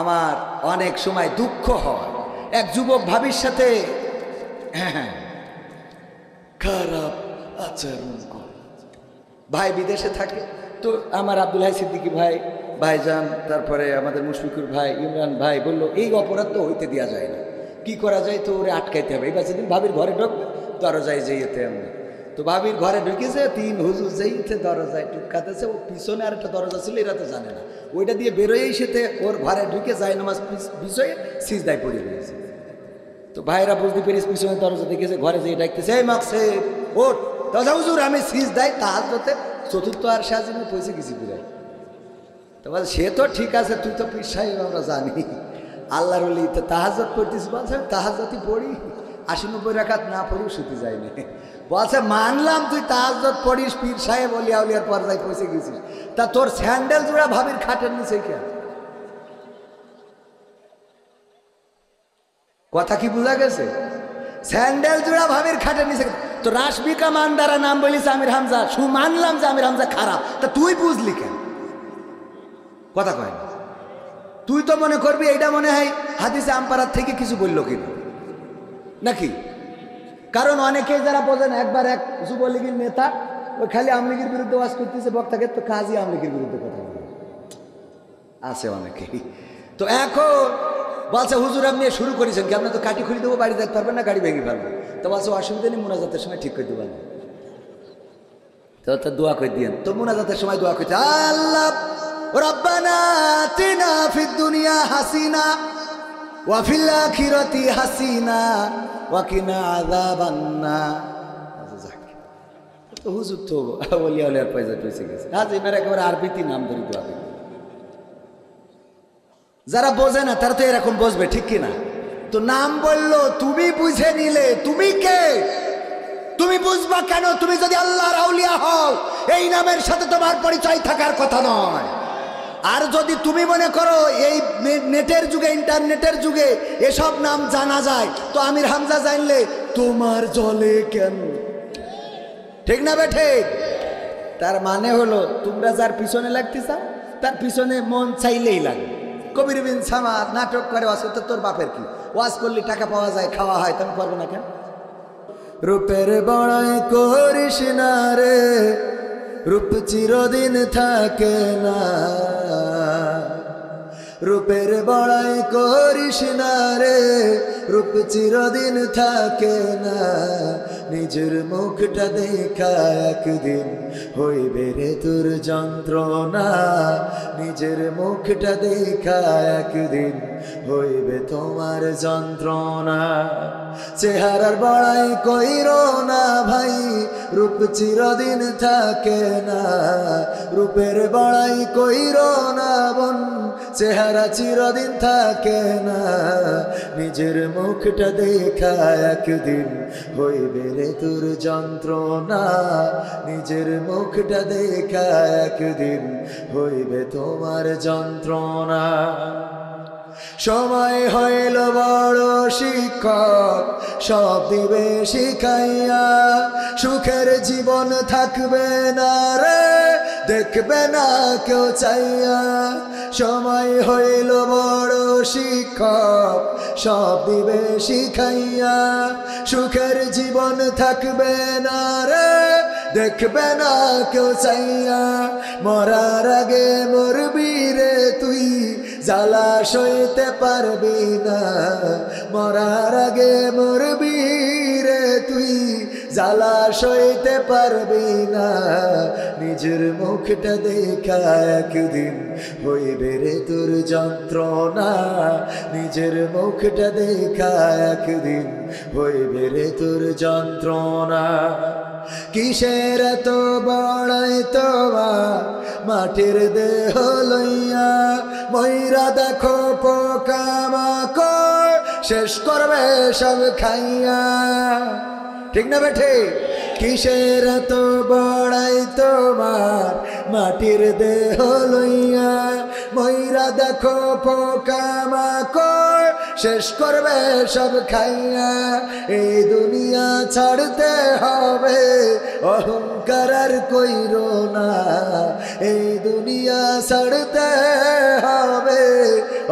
আমার অনেক সময় দুঃখ হয়, এক যুবক ভাবির সাথে খারাপ আচরণ করে। ভাই বিদেশে থাকে, তো আমার আব্দুল হাই সিদ্দিকী ভাই, ভাইজান, তারপরে আমাদের মুশফিকুর ভাই, ইমরান ভাই বললো এই অপরাধ তো হইতে দেওয়া যায় না, কি করা যায়, তো ওরে আটকাইতে হবে। এবার সেদিন ভাবির ঘরে ঢুকবে, দরজায় যেতে আমরা, তো ভাবির ঘরে ঢুকেছে, 3 হুজুর যেইতে দরজায় টুকাতেছে, ও পিছনে আর একটা দরজা ছিল, এরা তো জানে না, ওইটা দিয়ে বেরোয়েই সেতে ওর ঘরে ঢুকে যায় নামাজ বিষয়ে সিজদায় পড়ে রয়েছে। তো ভাইরা বুঝতে পেরেছে, পিছনে দরজা দেখেছে, ঘরে যেয়ে ডাকতেছে, এই মাকসেদ ওঠ, দরজা হুজুর আমি সিজদায় তাহাজ্জুদে চতুর্থ আর সাজিনে পৌঁছে গেছি পুরাই। তো বল সে তো ঠিক আছে, তুই তো পীর সাহেব আমরা জানি, আল্লাহর ওলি, তো তাহাজ্জুদ পড়তেছিস, বলছে আমি তাহাজ্জুদই পড়ি, 80-90 রাকাত না পড়েও শুতে যায়নি। বলছে মানলাম তুই তাহাজ্জুদ পড়িস, পীর সাহেব ওলিয়া উলিয়ার পর্যায়ে পৌঁছে গেছিস, তা তোর স্যান্ডেল জোড়া ভাবির খাটের নিচে কেন? কথা কি বোঝা গেছে? স্যান্ডেল জোড়া ভাবির খাটের নিচে। তো রাশমিকা মানদারা নাম বলিস আমির হামজা, মানলাম যে আমির হামজা খারাপ, তা তুই বুঝলি কেন? কথা কয় না, তুই তো মনে করবি এইটা মনে হয় হাদিসে আমপারার থেকে কিছু বললো কিনা নাকি? কারণ অনেকেই যারা বোঝেন, একবার এক যুবলীগের নেতা ওই খালি আওয়ামী লীগের বিরুদ্ধে ওয়াজ করতেছে, বক্তাকে তো কাজী আওয়ামী লীগের বিরুদ্ধে কথা বলে আছে অনেকেই। তো এখন বলছে হুজুর আপনি শুরু করেছেন কি, আপনি তো কাটি খুলি দেবো, বাড়ি যেতে পারবেন না, গাড়ি ভেঙে ফেলবো। তো বলছে অসুবিধা নেই, মোনাজাতের সময় ঠিক করে দেবেন, তো দোয়া করে দিয়েন। তো মোনাজাতের সময় দোয়া করছে, আল্লাহ রব্বানা আতিনা ফিদ দুনিয়া হাসিনা ওয়া ফিল আখিরাতি হাসিনা ওয়া কিনা আযাবান নার। তো হুজুর তো ওলিয়া ওলিয়ার পয়সা পয়সা গেছে, আজ এবার একেবারে আরবিতে নাম ধরে দোয়া করে। যারা বোঝে না তারা তো এরকম বসবে, ঠিক কিনা? তো নাম বললো, তুমি বুঝে নিলে, তুমি কে? তুমি বুঝবা কেন? তুমি যদি আল্লাহর আউলিয়া হও, এই নামের সাথে তোমার পরিচয় থাকার কথা নয়। আর যদি তুমি মনে করো এই নেটের যুগে, ইন্টারনেটের যুগে এসব নাম জানা যায়, তো আমির হামজা জানলে তোমার জলে কেন? ঠিক না বেঠে? তার মানে হলো তোমরা যার পিছনে লাগতে চাও, তার পিছনে মন চাইলেই লাগে। কবির বিন সামাদ নাটক করে ওয়াজ করতে, তোর বাপের কি? ওয়াজ করলে টাকা পাওয়া যায়, খাওয়া হয়, তুমি করবো না কেন? রূপের বড়াই করিস না রে, রূপ চিরদিন থাকে না। রূপের বড়াই করিস না রে, রূপ চিরদিন থাকে না। নিজের মুখটা দেখা একদিন হইবে রে তোর যন্ত্রণা। নিজের মুখটা দেখা একদিন হইবে তোমার যন্ত্রণা। চেহারার বড়াই কইরো না ভাই, রূপ চিরদিন থাকে না। রূপের বড়াই কইরো না বোন, চেহারা চিরদিন থাকে না। নিজের মুখটা দেখা একদিন হইবে রে তোর যন্ত্রণা। নিজের মুখটা দেখা একদিন হইবে তোমার যন্ত্রণা। সময় হইল বড় শিক্ষক, সব দিবে শিখাইয়া। সুখের জীবন থাকবে না রে, দেখবে না কেউ চাইয়া। সময় হইল বড় শিক্ষক, সব দিবে শিখাইয়া। সুখের জীবন থাকবে না রে, দেখবে না কেউ চাইয়া। মরার আগে মরবি রে তুই, জ্বালা সইতে পারবি না। মরার আগে মরবি রে তুই, জ্বালা সইতে পারবি না। নিজের মুখটা দেখা একদিন হইবে রে তোর যন্ত্রণা। নিজের মুখটা দেখা একদিন হইবে রে তোর যন্ত্রণা। কিসের এত বড়াই তোমার মাটির দেহ লইয়া। ময়রা দেখো পোকামাকড় শেষ করবে সব খাইয়া। ঠিক না বেঠে? কিসের এত বড়াই তোমার মাটির দেহ লইয়া। ময়রা দেখো পোকামাকড় শেষ করবে সব খাইয়া। এই দুনিয়া ছাড়তে হবে, অহংকার আর কইরো না। এই দুনিয়া ছাড়তে হবে,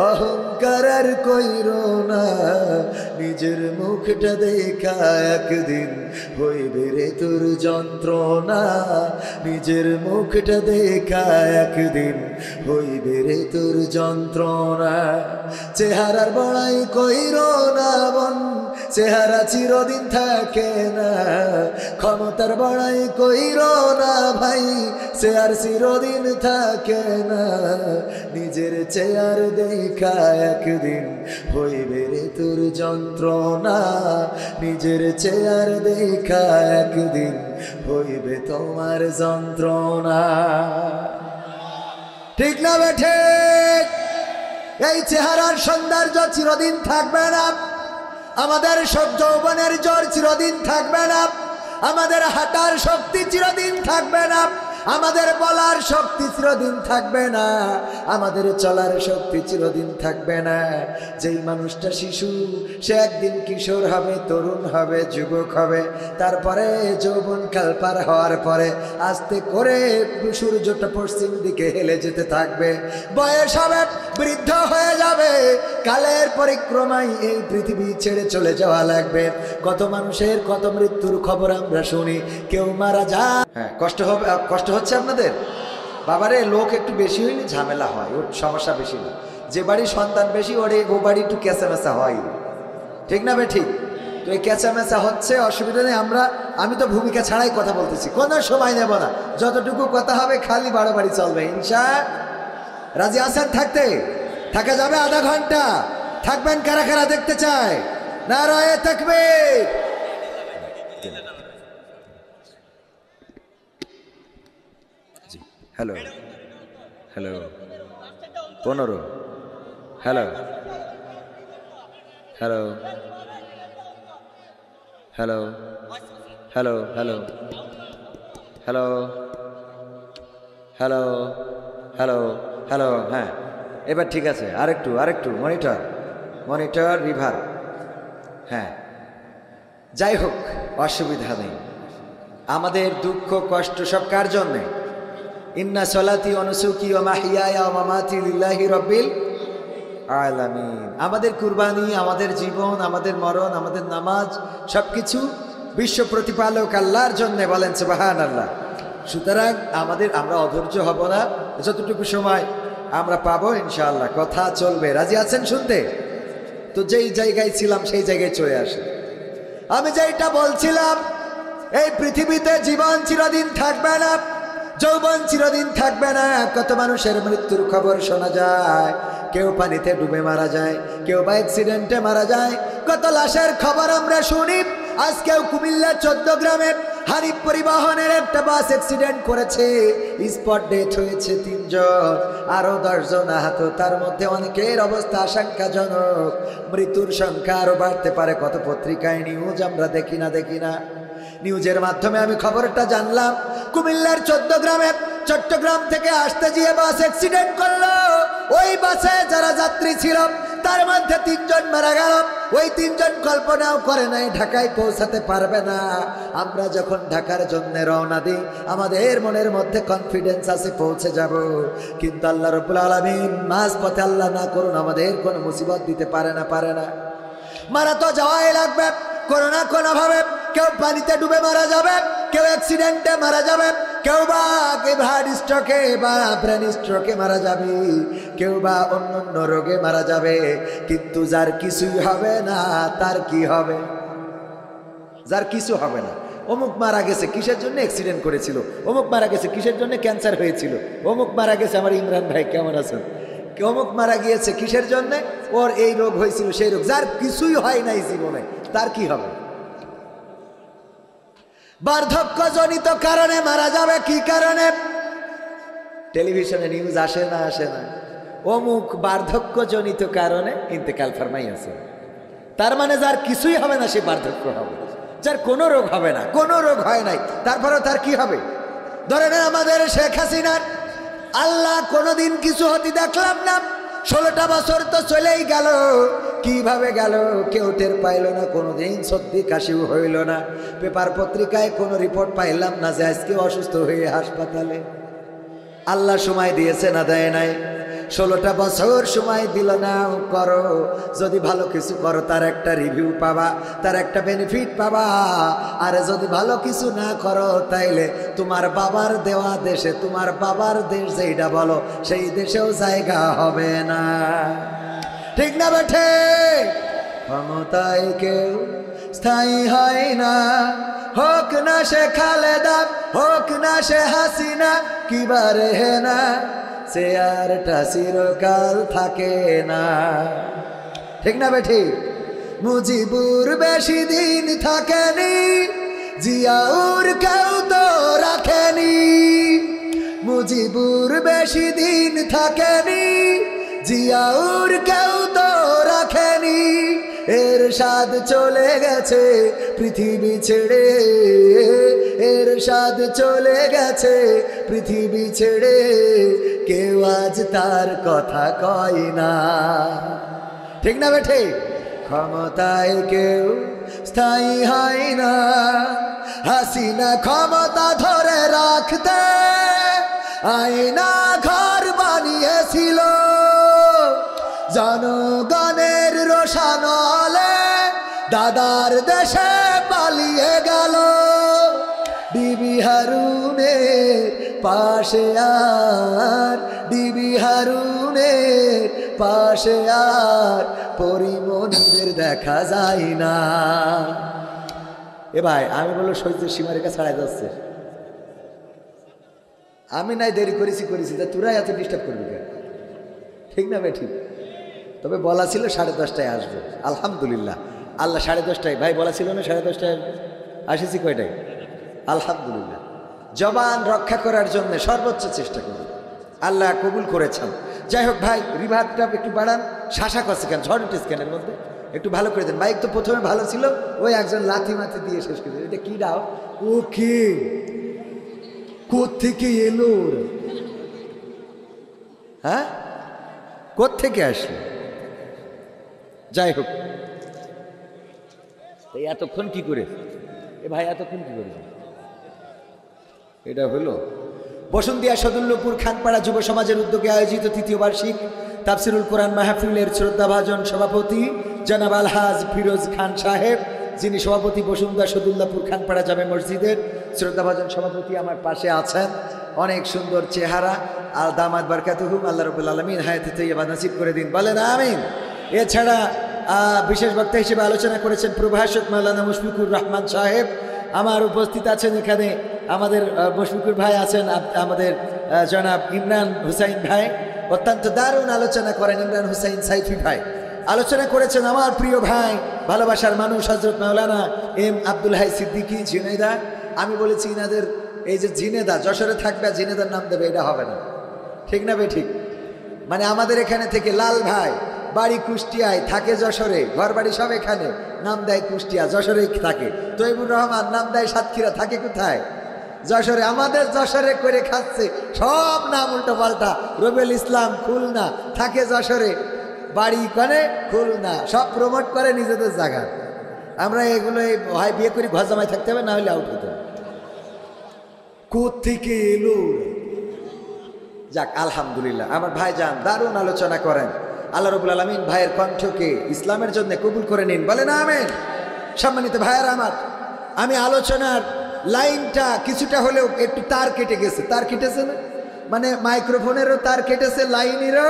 অহংকার আর কইরো না, নিজের মুখটা দেখা একদিন হইবে রে তোর যন্ত্রণা, নিজের মুখটা দেখা একদিন হইবে রে তোর যন্ত্রণা। চেহারার বড়াই কইরো না বোন, চেহারা চিরদিন থাকে না, ক্ষমতার বড়াই কইরো না ভাই, চেয়ার চিরদিন থাকে না, নিজের চেয়ার দেখা একদিন হইবে রে তোর যন্ত্রণা, নিজের চেয়ার দেখা একদিন হইবে তোমার যন্ত্রণা। ঠিক না বেঠে? এই চেহারার সৌন্দর্য চিরদিন থাকবে না, আমাদের সব যৌবনের জোর চিরদিন থাকবে না, আমাদের হাঁটার শক্তি চিরদিন থাকবে না, আমাদের বলার শক্তি চিরদিন থাকবে না, আমাদের চলার শক্তি চিরদিন থাকবে না। যেই মানুষটা শিশু সে একদিন কিশোর হবে, তরুণ হবে, যুবক হবে, তারপরে যৌবনকাল পার হওয়ার পরে আস্তে করে সূর্যটা পশ্চিম দিকে হেলে যেতে থাকবে, বয়স হবে, বৃদ্ধ হয়ে যাবে, কালের পরিক্রমায় এই পৃথিবী ছেড়ে চলে যাওয়া লাগবে। কত মানুষের কত মৃত্যুর খবর আমরা শুনি, কেউ মারা যায়। হ্যাঁ, কষ্ট হবে, কষ্ট হচ্ছে আপনাদের? বাবারে, লোক একটু বেশি হইলে ঝামেলা হয়, ওর সমস্যা বেশি না। যে বাড়ির সন্তান বেশি ওরে ও বাড়ি একটু ক্যাঁচামেচা হয়, ঠিক না বে? ঠিক। তো এই ক্যাঁচামেচা হচ্ছে, অসুবিধা নেই। আমি তো ভূমিকা ছাড়াই কথা বলতেছি, কোনো সময় নেব না, যতটুকু কথা হবে খালি বাড়াবাড়ি চলবে। ইনশা রাজি আছেন? থাকা যাবে আধা ঘন্টা? থাকবেন কারা কারা দেখতে চায়? নারায়ে তাকবীর। Hello hello 15, hello hello hello hello hello hello hello hello hello. হ্যাঁ, এবার ঠিক আছে। আরেকটু মনিটর রিভার। হ্যাঁ, যাই হোক, অসুবিধা নেই। আমাদের দুঃখ কষ্ট সব কার জন্যে? ইন্না সলাতি ওয়া নুসুকি ওয়া মাহইয়ায়া ওয়া মামাতি লিল্লাহি রাব্বিল আলামিন। আমাদের কুরবানি, আমাদের জীবন, আমাদের মরণ, আমাদের নামাজ সবকিছু বিশ্ব প্রতিপালক আল্লাহর জন্য। বলেন সুবহানাল্লাহ। সুতরাং আমরা অধৈর্য হব না, যতটুকু সময় আমরা পাবো ইনশাআল্লাহ কথা চলবে। রাজি আছেন শুনতে? তো যেই জায়গায় ছিলাম সেই জায়গায় চলে আসে। আমি যেটা বলছিলাম, এই পৃথিবীতে জীবন চিরদিন থাকবে না, যৌবন চিরদিন থাকবে না। কত মানুষের মৃত্যুর খবর শোনা যায়, কেউ পানিতে ডুবে মারা যায়, কেউ বা অ্যাক্সিডেন্টে মারা যায়, কত লাশের খবর আমরা শুনি। আজকেও কুমিল্লা 14 গ্রামে হানিফ পরিবহনের একটা বাস অ্যাক্সিডেন্ট করেছে, স্পট ডেথ হয়েছে 3 জন, আরো 10 জন আহত, তার মধ্যে অনেকের অবস্থা আশঙ্কাজনক। মৃত্যুর সংখ্যা আরো বাড়তে পারে। কত পত্রিকায় নিউজ আমরা দেখি না, নিউজের মাধ্যমে আমি খবরটা জানলাম। কুমিল্লার 14 গ্রামে চট্টগ্রাম থেকে আসতে গিয়ে বাস অ্যাক্সিডেন্ট করলো। ওই বাসে যারা যাত্রী ছিল তার মধ্যে 3 জন মারা গেল। ওই 3 জন কল্পনাও করে নাই ঢাকায় পৌঁছাতে পারবে না। আমরা যখন ঢাকার জন্য রওনা দিই, আমাদের মনের মধ্যে কনফিডেন্স আছে পৌঁছে যাব, কিন্তু আল্লাহ রাব্বুল আলামিন মাঝপথে আল্লাহ না করুন আমাদের কোনো মুসিবত দিতে পারে না। মারা তো যাওয়াই লাগবে কোনো না কোনোভাবে। কেউ পানিতে ডুবে মারা যাবে, কেউ অ্যাক্সিডেন্টে মারা যাবে, কেউ বা হার্ট স্ট্রোকে বা ব্রেন স্ট্রোকে মারা যাবে, কেউ বা অন্য রোগে মারা যাবে। কিন্তু যার কিছুই হবে না তার কি হবে? যার কিছু হবে না। অমুক মারা গেছে কিসের জন্য? অ্যাক্সিডেন্ট করেছিল। অমুক মারা গেছে কিসের জন্য? ক্যান্সার হয়েছিল। অমুক মারা গেছে, আমার ইমরান ভাই কেমন আছেন? অমুক মারা গিয়েছে কিসের জন্য? ওর এই রোগ হয়েছিল, সেই রোগ। যার কিছুই হয় নাই জীবনে তার কি হবে? বার্ধক্যজনিত কারণে মারা যাবে। কি কারণে? টেলিভিশনে নিউজ আসে না? অমুক বার্ধক্যজনিত কারণে ইন্তেকাল ফরমাইয়াছে। তার মানে যার কিছুই হবে না সে বার্ধক্য হবে, যার কোনো রোগ হবে না, কোনো রোগ হয় নাই, তারপরেও তার কি হবে? ধরে নেন আমাদের শেখ হাসিনার আল্লাহ কোনোদিন কিছু হতে দেখলাম না। 16টা বছর তো চলেই গেল। কিভাবে গেল কেউ টের পাইল না, কোনোদিন সর্দি কাশিও হইল না। পেপার পত্রিকায় কোনো রিপোর্ট পাইলাম না যে আজকে অসুস্থ হয়ে হাসপাতালে। আল্লাহ সময় দিয়েছে না দেয় নাই? 16টা বছর সময় দিল নাও করো, যদি ভালো কিছু করো তার একটা রিভিউ পাবা, তার একটা বেনিফিট পাবা। আর যদি ভালো কিছু না করো তাইলে তোমার বাবার দেওয়া দেশে, তোমার বাবার দেশ যেইটা বলো সেই দেশেও জায়গা হবে না। ঠিক না বেঠে? ক্ষমতায় কেউ স্থায়ী হয় না, হোক না সে খালেদা, হোক না সে হাসিনা, কিবারে হে না চেয়ারটা চিরকাল থাকে না। ঠিক না বেঠি? মুজিবুর বেশি দিন থাকেনি, জিয়াউর কেউ তো রাখেনি। মুজিবুর বেশি দিন থাকেনি, জিয়াউর কেউ তো রাখেনি। এরশাদ চলে গেছে পৃথিবী ছেড়ে, এরশাদ চলে গেছে পৃথিবী ছেড়ে, কেউ আজ তার কথা কয় না। ঠিক না বেঠে? ক্ষমতায় কেউ স্থায়ী হয় না, হাসিনা ক্ষমতা ধরে রাখতে আয়না ঘর বানিয়েছিল, জনগণের রোশানলে দাদার দেশে পালিয়ে গেল। ডিবি হারুনের পাশে আর, ডিবি হারুনের পাশে আর পরিমণিদের দেখা যায় না। এ ভাই আমি বললো সহ্যের সীমারেখা ছাড়াই যাচ্ছে, আমি নাই দেরি করেছি তা তোরা এত ডিস্টার্ব করবি কেন? ঠিক না ভাই? ঠিক। তবে বলা ছিল 10:30টায় আসবে, আলহামদুলিল্লাহ। আল্লাহ 10:30টায়, ভাই বলা ছিল না 10:30টায় আসেছি, কয়টায়? আলহামদুলিল্লাহ। জবান রক্ষা করার জন্য সর্বোচ্চ চেষ্টা করি, আল্লাহ কবুল করেছেন। যাই হোক ভাই, রিভারটা একটু বাড়ান। শাসা করছে কেন? ঝড় উঠেছে কেনের মধ্যে? একটু ভালো করে দেন। বাইক তো প্রথমে ভালো ছিল, ওই একজন লাথি মাথি দিয়ে শেষ করে দেন। এটা কি দাও? ও কে, কোত্থেকে এলো? হ্যাঁ, কোত্থেকে আসলো? যাই হোক, এতক্ষণ কি করে এ ভাই, এতক্ষণ কি করে? এটা হলো বসুন্তিয়া সদুল্লপুর খানপাড়া যুব সমাজের উদ্যোগে আয়োজিত 3য় বার্ষিক তাফসিরুল কোরআন মাহফিলের শ্রদ্ধাভাজন সভাপতি জনাব আলহাজ ফিরোজ খান সাহেব, যিনি সভাপতি বসুন্তিয়া সদুল্লাপুর খানপাড়া জামে মসজিদের, শ্রদ্ধাভাজন সভাপতি আমার পাশে আছেন। অনেক সুন্দর চেহারা, আল দামাত বারকাতুহুম, আল্লাহ রাব্বুল আলামিন হায়াতে তাইয়্যিবা নসিব করে দিন, বলেন আমিন। এছাড়া বিশেষ বক্তা হিসেবে আলোচনা করেছেন প্রভাষক মাওলানা মুশফিকুর রহমান সাহেব। আমার উপস্থিত আছেন এখানে আমাদের মুশফিকুর ভাই আছেন, আমাদের জনাব ইমরান হুসাইন ভাই, অত্যন্ত দারুণ আলোচনা করেন ইমরান হুসাইন সাইফি ভাই। আলোচনা করেছেন আমার প্রিয় ভাই, ভালোবাসার মানুষ হযরত মাওলানা এম আব্দুল হাই সিদ্দিকী ঝিনেদা। আমি বলেছি ইনাদের এই যে ঝিনেদা যশোরে থাকবে, ঝিনেদার নাম দেবে, এটা হবে না। ঠিক না বে? ঠিক। মানে আমাদের এখানে থেকে লাল ভাই বাড়ি কুষ্টিয়ায়, থাকে যশোরে, ঘর বাড়ি সব এখানে, নাম দেয় কুষ্টিয়া, যশোরেই থাকে। তৈবুর রহমান নাম দেয় সাতক্ষীরা, থাকে কোথায়? যশোরে। আমাদের যশোরে করে খাচ্ছে, সব নাম উল্টো পাল্টা। রবিউল ইসলাম খুলনা, থাকে যশোরে, বাড়ি করে খুলনা, সব প্রমোট করে নিজেদের জায়গা। আমরা এগুলো হয় বিয়ে করি, ঘর জামাই থাকতে হবে, না হলে আউট হতে হবে। কোত্থেকে এলো? যাক আলহামদুলিল্লাহ, আমার ভাই যান দারুণ আলোচনা করেন। আল্লাহ রাব্বুল আলামিন ভাইয়ের কণ্ঠকে ইসলামের জন্য কবুল করে নিন, বলেন আমিন। সম্মানিত ভাইয়েরা আমার, আমি আলোচনার লাইনটা কিছুটা হলেও একটু তার কেটে গেছে। তার কেটেছে না, মানে মাইক্রোফোনেরও তার কেটেছে, লাইনেরও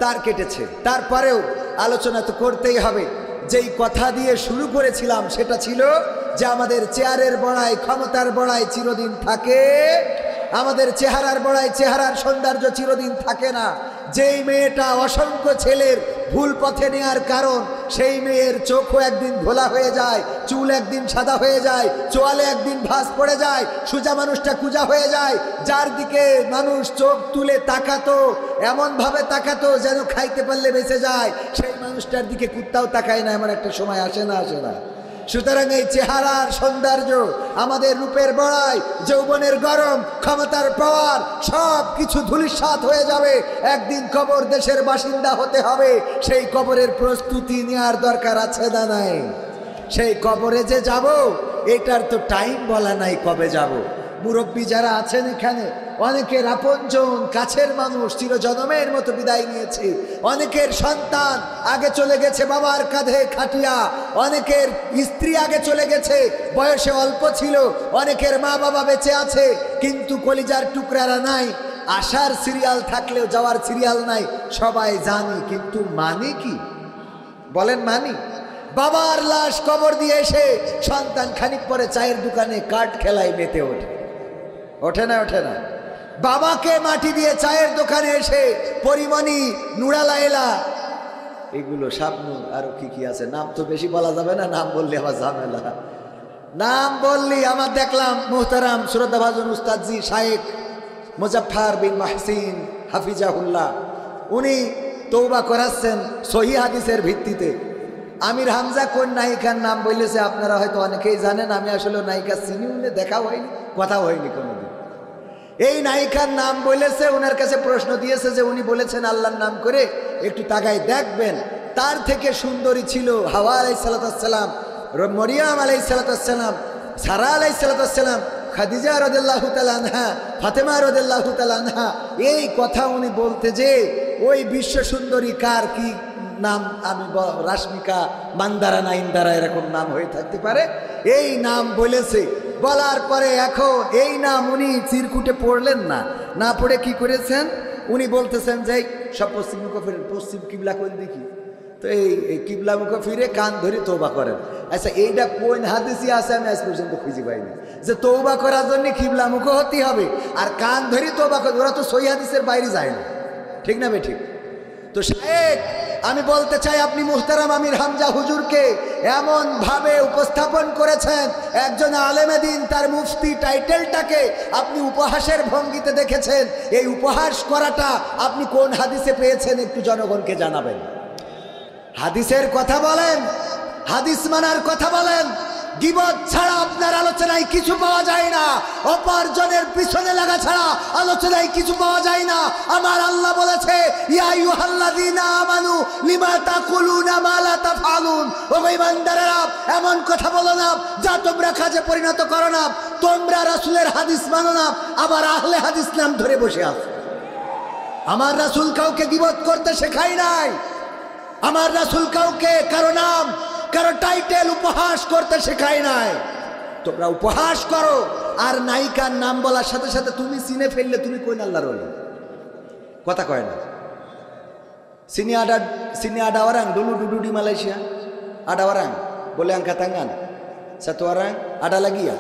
তার কেটেছে। তারপরেও আলোচনা তো করতেই হবে। যেই কথা দিয়ে শুরু করেছিলাম সেটা ছিল যে আমাদের চেয়ারের বড়াই, ক্ষমতার বড়াই চিরদিন থাকে, আমাদের চেহারার বড়াই, চেহারার সৌন্দর্য চিরদিন থাকে না। যেই মেয়েটা অসংখ্য ছেলের ভুল পথে নেওয়ার কারণ, সেই মেয়ের চোখও একদিন ঘোলা হয়ে যায়, চুল একদিন সাদা হয়ে যায়, চোয়ালে একদিন ভাঁজ পড়ে যায়, সোজা মানুষটা কুজা হয়ে যায়। যার দিকে মানুষ চোখ তুলে তাকাতো, এমনভাবে তাকাতো যেন খাইতে পারলে বেঁচে যায়, সেই মানুষটার দিকে কুত্তাও তাকায় না, এমন একটা সময় আসে না? আসে না? সুতরাং এই চেহারার সৌন্দর্য, আমাদের রূপের বড়াই, যৌবনের গরম, ক্ষমতার পাওয়ার সব কিছু ধূলিসাৎ হয়ে যাবে। একদিন কবর দেশের বাসিন্দা হতে হবে। সেই কবরের প্রস্তুতি নেওয়ার দরকার আছে না নাই? সেই কবরে যে যাব, এটার তো টাইম বলা নাই কবে যাব। মুরব্বী যারা আছেন এখানে, অনেকের আপনজন কাছের মানুষ চিরজনমের মতো বিদায় নিয়েছে, অনেকের সন্তান আগে চলে গেছে বাবার কাঁধে খাটিয়া, অনেকের স্ত্রী আগে চলে গেছে বয়সে অল্প ছিল, অনেকের মা বাবা বেঁচে আছে কিন্তু কলিজার টুকরারা নাই। আসার সিরিয়াল থাকলেও যাওয়ার সিরিয়াল নাই, সবাই জানি, কিন্তু মানে কি বলেন? মানি? বাবার লাশ কবর দিয়ে এসে সন্তান খানিক পরে চায়ের দোকানে কাঠ খেলায় মেতে ওঠে, ওঠে না? ওঠে না? বাবাকে মাটি দিয়ে চায়ের দোকানে এসে পরিমণি, নুরালাইলা, এগুলো শাবনূর, আরো কি কি আছে, নাম তো বেশি বলা যাবে না, নাম বললে আবার ঝামেলা। নাম বললি আমার দেখলাম মুহতারাম শ্রদ্ধাভাজন উস্তাদজি শায়েখ মুজাফফর বিন মাহসিন হাফিজাহুল্লাহ, উনি তওবা করাচ্ছেন সহিহ হাদিসের ভিত্তিতে। আমির হামজা কোন নায়িকার নাম বলেছে আপনারা হয়তো অনেকেই জানেন, আমি আসলে নায়িকা চিনি, উনি দেখা হয়নি, কথা হয়নি কোনোদিন। এই নায়িকার নাম বলেছে, ওনার কাছে প্রশ্ন দিয়েছে যে উনি বলেছেন আল্লাহর নাম করে একটু তাকাই দেখবেন, তার থেকে সুন্দরী ছিল হাওয়া আলাইহিস সালাম, মরিয়াম আলাইহিস সালাম, সারা আলাইহিস সালাম, খাদিজা রাদিয়াল্লাহু তাআলা আনহা, ফাতেমা রাদিয়াল্লাহু তাআলা আনহা। এই কথা উনি বলতে যে ওই বিশ্ব সুন্দরী কার কি নাম, আমি রাশমিকা মান্দারা না ইন্দারা এরকম নাম হয়ে থাকতে পারে, এই নাম বলেছে। বলার পরে এখন এই নাম উনি চিরকুটে পড়লেন না, না পড়ে কি করেছেন, উনি বলতেছেন যে সব পশ্চিম মুখ ফিরে, পশ্চিম কিবলা কোন দেখি, তো এই কিবলা মুখ ফিরে কান ধরে তওবা করেন। আচ্ছা এইটা কোন হাদিসে আছে আমি আজ পর্যন্ত খুঁজে পাইনি যে তওবা করার জন্য কিবলা মুখ হতে হবে আর কান ধরে তওবা করে, ওরা তো সহিহ হাদিসের বাইরে যায় না, ঠিক না বেঠিক? তো শায়েখ আমি বলতে চাই, আপনি মুহতারাম আমির হামজা হুজুরকে এমন ভাবে উপস্থাপন করেছেন, একজন আলেমে দ্বীন, তার মুফতি টাইটেলটাকে আপনি উপহাসের ভঙ্গিতে দেখেছেন। এই উপহাস করাটা আপনি কোন হাদিসে পেয়েছেন একটু জনগণকে জানাবেন। হাদিসের কথা বলেন, হাদিস মানার কথা বলেন। গীবত ছাড়া আপনার আলোচনায় কিছু পাওয়া যায় না, অপরজনের পিছনে লাগা ছাড়া আলোচনায় কিছু পাওয়া যায় না। আমার আল্লাহ বলেছে, ইয়া আইয়ুহাল্লাযীনা আমানু লিমা তাকুলুনা মা লা তাফআলুন, ও ঈমানদারেরা এমন কথা বলো না যা তোমরা কাজে পরিণত করো না। তোমরা রাসূলের হাদিস মানো না, আবার আহলে হাদিস নাম ধরে বসে আছো। আমার রাসূল কাউকে গীবত করতে শেখায় নাই, আমার রাসূল কাউকে কারো নাম কারো টাইটেল উপহাস করতে শেখায় নাই। তোমরা উপহাস করো আর নায়িকার নাম বলার সাথে সাথে তুমি চিনে ফেললে তুমি কোন আল্লাহর ওলি, কথা কয় না। sini ada orang dulu duduk di Malaysia, ada orang boleh angkat tangan, satu orang, ada lagi ya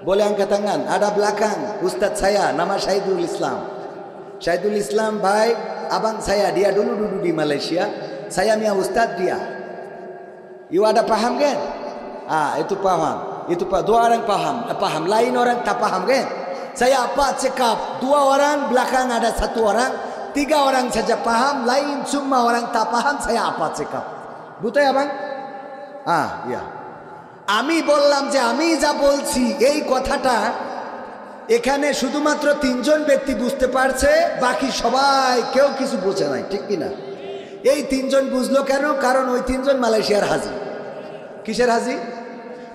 boleh angkat tangan, ada belakang Ustadz saya nama Syahidul Islam. Syahidul Islam baik abang saya, dia dulu duduk di Malaysia, saya punya Ustadz dia. You ada paham kan? Itu paham. Itu dua orang paham. Lain orang tak paham kan? Saya apa cakap? Dua orang, belakang ada satu orang, tiga orang saja paham, lain semua orang tak paham. Saya apa cakap? Betul ya bang? Iya. আমি বললাম যে আমি যা বলছি এই কথাটা এখানে শুধুমাত্র তিনজন ব্যক্তি বুঝতে পারছে, বাকি সবাই কেউ কিছু বোঝে নাই, ঠিক কিনা? এই তিনজন বুঝলো কেন? কারণ ওই তিনজন মালয়েশিয়ার হাজি। কিসের হাজি?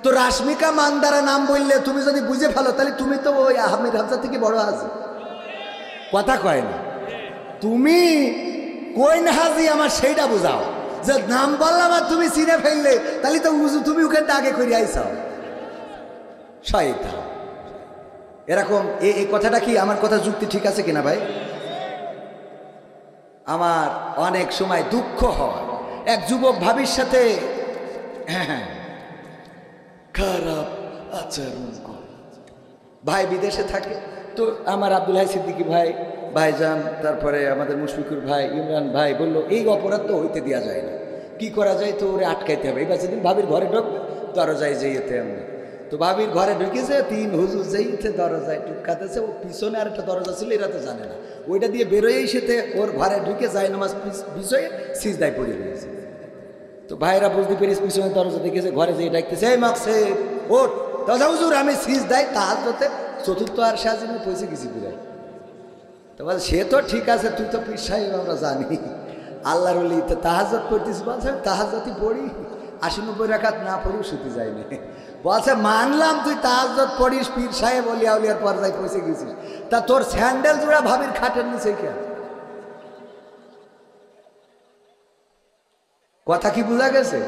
তো রাশমিকা মান্দারা নাম বললে তুমি যদি বুঝে ফেলো তাহলে তুমি তো ওই আহমেদ হামজা থেকে বড় হাজি, কথা কয় না। তুমি কোন হাজি আমার সেইটা বোঝাও, যে নাম বললাম আর তুমি চিনে ফেললে তাহলে তো তুমি ওখানে আগে করে আইসাও শয়তান। এরকম এই কথাটা কি আমার কথা যুক্তি ঠিক আছে কিনা ভাই? আমার অনেক সময় দুঃখ হয়, এক যুবক ভাবির সাথে খারাপ আচরণ করে, ভাই বিদেশে থাকে। তো আমার আব্দুল হাই সিদ্দিকী ভাই, ভাইজান, তারপরে আমাদের মুশফিকুর ভাই, ইমরান ভাই বললো এই অপরাধ তো হইতে দেওয়া যায় না, কি করা যায়? তো ওরে আটকাইতে হবে। এবার সেদিন ভাবির ঘরে ঢুকবে, দরজায় যেতে এমনি। তো ভাবির ঘরে ঢুকেছে, তিন হুজুর যেইতে দরজায় টুকাতেছে, ও পিছনে আর একটা দরজা ছিল, এরা তো জানে না, ওইটা দিয়ে বেরোয়েই সেতে ওর ঘরে ঢুকে যায় নামাজ বিষয়ে সিজদায় পড়ে রয়েছে। তো ভাইরা বুঝতে পেরেছে, পিছনে দরজা দেখেছে, ঘরে যেয়ে ডাকতেছে, এই মাকসে ওঠ, দরজা হুজুর আমি সিজদায় তাহাজ্জুদে চতুর্থ আর সাজিনে পয়সা কিছু ঘুরাই। তো বল সে তো ঠিক আছে, তুই তো পীর সাহেব আমরা জানি, আল্লাহর ওলি, তো তাহাজ্জুদ পড়তিস? বলছে তাহাজ্জুদই পড়ি, 80-90 রাকাত না পড়েও শুতে যায়নি। বলছে মানলাম তুই তাহাজ্জুদ পড়িস, পীর সাহেব অলিয়া উলিয়ার পর্যায়ে পৌঁছে গেছিস, তা তোর স্যান্ডেল জোড়া ভাবির খাটের নিচে কেন? কথা কি বোঝা গেছে?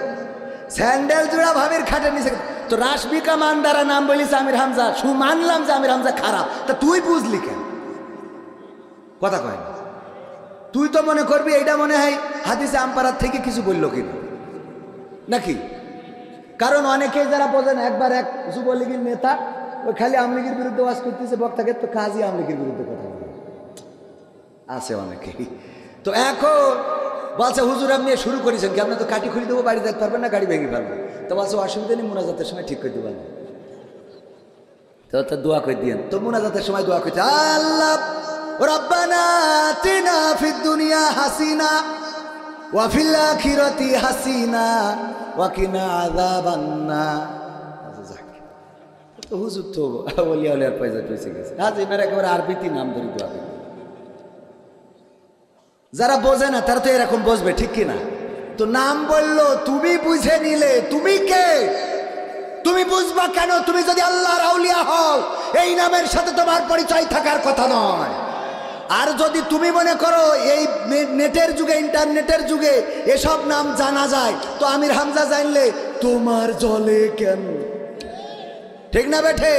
স্যান্ডেল জোড়া ভাবির খাটের নিচে। তো রাশমিকা মান্দারা নাম বলিস আমির হামজা, মানলাম যে আমির হামজা খারাপ, তা তুই বুঝলি কেন? কথা কয় না। তুই তো মনে করবি এইটা মনে হয় হাদিসে আমপারার থেকে কিছু বললো কিনা নাকি? কারণ অনেকেই যারা বোঝেন, একবার এক যুবলীগের নেতা ওই খালি আমলিগের বিরুদ্ধে ওয়াজ করতেছে, বক্তাকে তো কাজী আমলিগের বিরুদ্ধে কথা বলে আছে অনেকেই। তো এখন বলছে হুজুর আপনি শুরু করেছেন কি, আপনার তো কাটি খুলে দেবো, বাড়ি যেতে পারবেন না, গাড়ি ভেঙে ফেলবেন। তো বলছে অসুবিধা নেই, মোনাজাতের সময় ঠিক করে দেবেন। তো দোয়া করে দিয়েন। তো মোনাজাতের সময় দোয়া করছে, আল্লাহ রব্বানা আতিনা ফিদ দুনিয়া হাসিনা ওয়া ফিল আখিরাতি হাসিনা ওয়া কিনা আযাবান নার। তো হুজুর তো ওলিয়া ওলিয়ার পয়সা পয়সা গেছে, আজ এবার একেবারে আরবিতে নাম ধরে দোয়া করে। যারা বোঝে না তারা তো এরকম বসবে, ঠিক কিনা? তো নাম বললো, তুমি বুঝে নিলে, তুমি কে? তুমি বুঝবা কেন? তুমি যদি আল্লাহর আউলিয়া হও, এই নামের সাথে তোমার পরিচয় থাকার কথা নয়। আর যদি তুমি মনে করো এই নেটের যুগে, ইন্টারনেটের যুগে এসব নাম জানা যায়, তো আমির হামজা জানলে তোমার জলে কেন? ঠিক না বেঠে?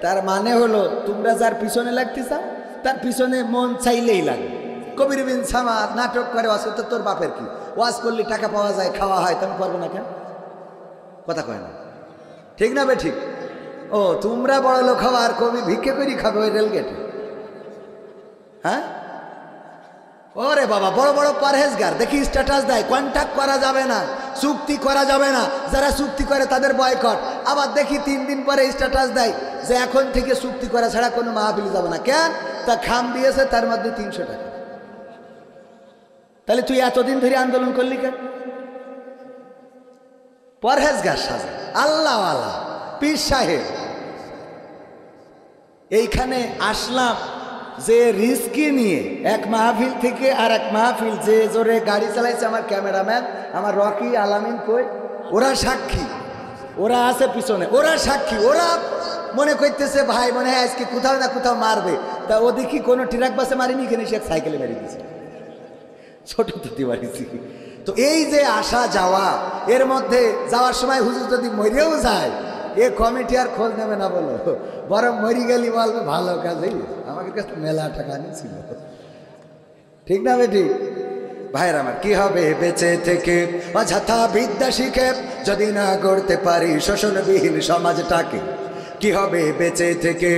তার মানে হলো তোমরা যার পিছনে লাগতে চাও তার পিছনে মন চাইলেই লাগে। কবির বিন সামাদ নাটক করে ওয়াজ করতে, তোর বাপের কি? ওয়াজ করলে টাকা পাওয়া যায়, খাওয়া হয়, তুমি করবো না কেন? কথা কয় না, ঠিক না বে ঠিক? ও তোমরা বড় লোক হওয়া আর কবি ভিক্ষে করি খাবে ওই রেলগেটে? হ্যাঁ ওরে বাবা, বড় বড় পরহেজগার দেখি স্ট্যাটাস দেয়, কন্ট্যাক্ট করা যাবে না, চুক্তি করা যাবে না, যারা চুক্তি করে তাদের বয়কট। আবার দেখি 3 দিন পরে স্ট্যাটাস দেয় যে এখন থেকে চুক্তি করা ছাড়া কোনো মাহফিল যাবে না। কেন? তা খাম দিয়েছে, তার মধ্যে 300 টাকা। তাহলে তুই এতদিন ধরে আন্দোলন করলি কেন? পরহেজগার সাজে আল্লাহ আল্লাহ পীর সাহেব। এইখানে আসলাম যে রিস্কি নিয়ে এক মাহফিল থেকে আর এক মাহফিল, যে জোরে গাড়ি চালাইছে আমার ক্যামেরাম্যান, আমার রকি আলামিন কই, ওরা সাক্ষী, ওরা আছে পিছনে, ওরা সাক্ষী। ওরা মনে করতেছে ভাই মনে হয় আজকে কোথাও না কোথাও মারবে, তা ও দেখি কোনো ট্রাক বাসে মারিনি, এখানে সে সাইকেলে মেরে দিয়েছে, ছোট তুতি মারিছি। তো এই যে আসা যাওয়া, এর মধ্যে যাওয়ার সময় হুজুর যদি মরেও যায়, এ কমিটি আর খোঁজ নেবে না, বলো বরং মরি গেলি বলবে ভালো কাজ হয়েছে, আমাদের কাছে মেলা টাকা নিয়েছিল। ঠিক না বেটি? ভাইয়ের আমার, কি হবে বেঁচে থেকে অযথা বিদ্যা শিখে যদি না গড়তে পারি শোষণবিহীন সমাজটাকে? কি হবে বেঁচে থেকে?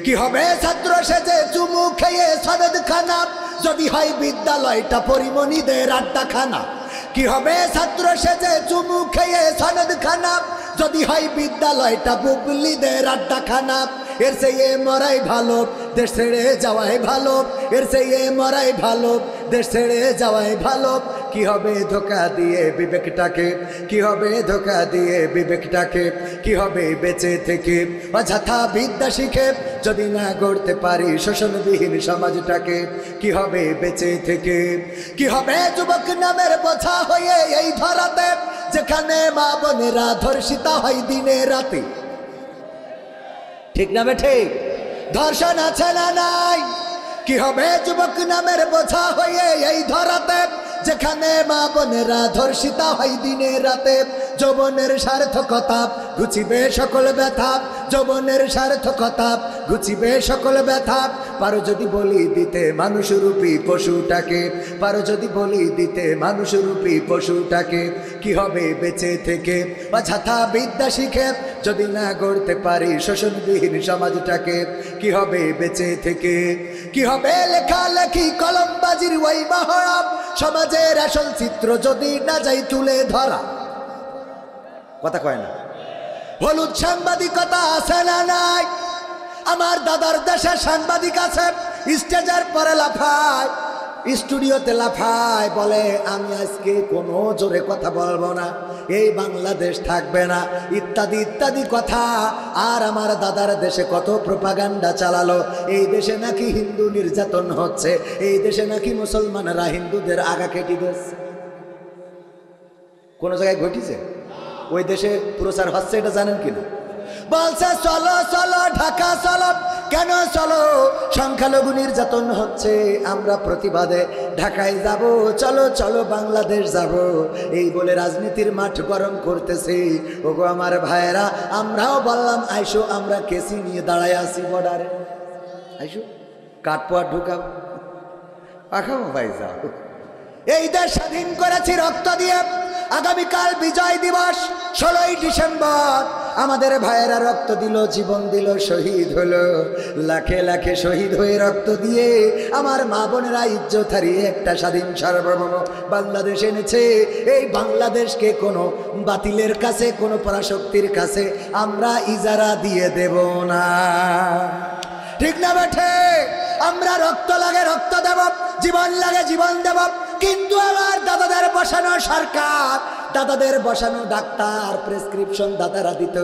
কি হবে ছাত্র সেজে চুমু খেয়ে সনদ খানা যদি হয় বিদ্যালয়টা পরিমণিদের আড্ডাখানা? কি হবে ছাত্র সেজে চুমু খেয়ে সনদ খানা যদি হয় বিদ্যালয়টা বুবলিদের আড্ডাখানা? এর চেয়ে মরাই ভালো, দেশ ছেড়ে যাওয়াই ভালো, এর চেয়ে মরাই ভালো, দেশ ছেড়ে যাওয়াই ভালো। কি হবে ধোকা দিয়ে বিবেকটাকে? কি হবে ধোকা দিয়ে বিবেকটাকে? কি হবে বেঁচে থেকে অযথা বিদ্যা শিখে যদি না গড়তে পারি শোষণবিহীন সমাজটাকে? কি হবে বেঁচে থেকে? কি হবে যুবক নামের বোঝা হয়ে এই ধরাতে, যেখানে মা বোনেরা ধর্ষিতা হয় দিনে রাতে? ঠিক না বেঠে? ধর্ষণ আছে না নাই? কি হবে যুবক নামের বোঝা হয়ে এই ধরাতে, যেখানে মা বোনেরা ধর্ষিতা হয় দিনে রাতে? যৌবনের সার্থকতা ঘুচিবে সকল ব্যথা, যৌবনের সার্থকতা ঘুচিবে সকল ব্যথা। পারো যদি বলি দিতে মানুষরূপী পশুটাকে, পারো যদি বলি দিতে মানুষরূপী পশুটাকে? কি হবে বেঁচে থেকে অযথা বিদ্যা শিখে যদি না গড়তে পারি শোষণবিহীন সমাজটাকে? কি হবে বেঁচে থেকে? কি হবে লেখালেখি কলমবাজির ওই মহড়া, সমাজের আসল চিত্র যদি না যাই তুলে ধরা? কথা কয় না? হলুদ সাংবাদিকতা আছে না নাই? আমার দাদার দেশে সাংবাদিক আছে, স্টেজের পরে লাফায়, স্টুডিওতে লাফায়, বলে আমি আজকে কোনো জোরে কথা বলবো না, এই বাংলাদেশ থাকবে না, ইত্যাদি ইত্যাদি কথা। আর আমার দাদার দেশে কত প্রোপাগান্ডা চালালো, এই দেশে নাকি হিন্দু নির্যাতন হচ্ছে, এই দেশে নাকি মুসলমানরা হিন্দুদের আগা কেটে দিচ্ছে। কোনো জায়গায় ঘটিছে? ওই দেশে প্রচার হচ্ছে, এটা জানেন কিনা? বলছে চলো চলো ঢাকা চলো। কেন চলো? সংখ্যালঘু নির্যাতন হচ্ছে, আমরা প্রতিবাদে ঢাকায় যাব। চলো চলো বাংলাদেশ যাব। এই বলে রাজনীতির মাঠ গরম করতেছে। ওগো আমার ভাইয়েরা, আমরাও বললাম আইসো, আমরা কেসি নিয়ে দাঁড়ায় আছি বর্ডারে। আইসো, কাঠপোয়া ঢুকাও, পাখাবো ভাই, যাও। এই দেশ স্বাধীন করেছি রক্ত দিয়ে। আগামীকাল বিজয় দিবস, 16ই ডিসেম্বর। আমাদের ভাইয়েরা রক্ত দিল, জীবন দিল, শহীদ হলো। লাখে লাখে শহীদ হয়ে রক্ত দিয়ে আমার মা বোনেরা ইজ্জত হারিয়ে একটা স্বাধীন সার্বভৌম বাংলাদেশ এনেছে। এই বাংলাদেশকে কোনো বাতিলের কাছে, কোনো পরাশক্তির কাছে আমরা ইজারা দিয়ে দেব না। ঠিক না বেঠে? আমরা রক্ত লাগে রক্ত দেব, জীবন লাগে জীবন দেব। কিন্তু আমার দাদাদের বসানো সরকার, দাদাদের বসানো ডাক্তার প্রেসক্রিপশন দাদারা দিত,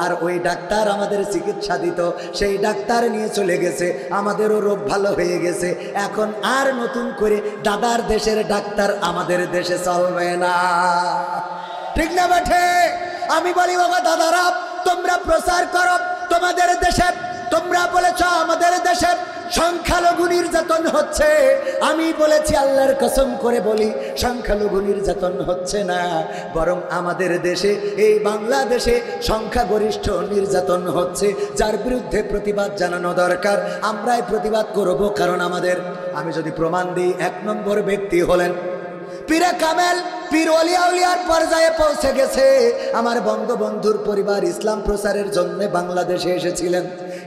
আর ওই ডাক্তার আমাদের চিকিৎসা দিত। সেই ডাক্তার নিয়ে চলে গেছে, আমাদেরও রোগ ভালো হয়ে গেছে। এখন আর নতুন করে দাদার দেশের ডাক্তার আমাদের দেশে চলবে না। ঠিক না বেঠে? আমি বলি ওগো দাদারা, তোমরা প্রচার করো তোমাদের দেশে। তোমরা বলেছ আমাদের দেশে সংখ্যালঘু নির্যাতন হচ্ছে। আমি বলেছি আল্লাহর কসম করে বলি, সংখ্যালঘু নির্যাতন হচ্ছে না, বরং আমাদের দেশে, এই বাংলাদেশে সংখ্যাগরিষ্ঠ নির্যাতন হচ্ছে, যার বিরুদ্ধে প্রতিবাদ জানানো দরকার। আমরাই প্রতিবাদ করব, কারণ আমাদের, আমি যদি প্রমাণ দিই, 1 নম্বর ব্যক্তি হলেন পীরে কামেল, পীর ওলিয়া উলিয়ার পর্যায়ে পৌঁছে গেছে। আমার বঙ্গবন্ধুর পরিবার ইসলাম প্রচারের জন্য বাংলাদেশে এসেছিলেন,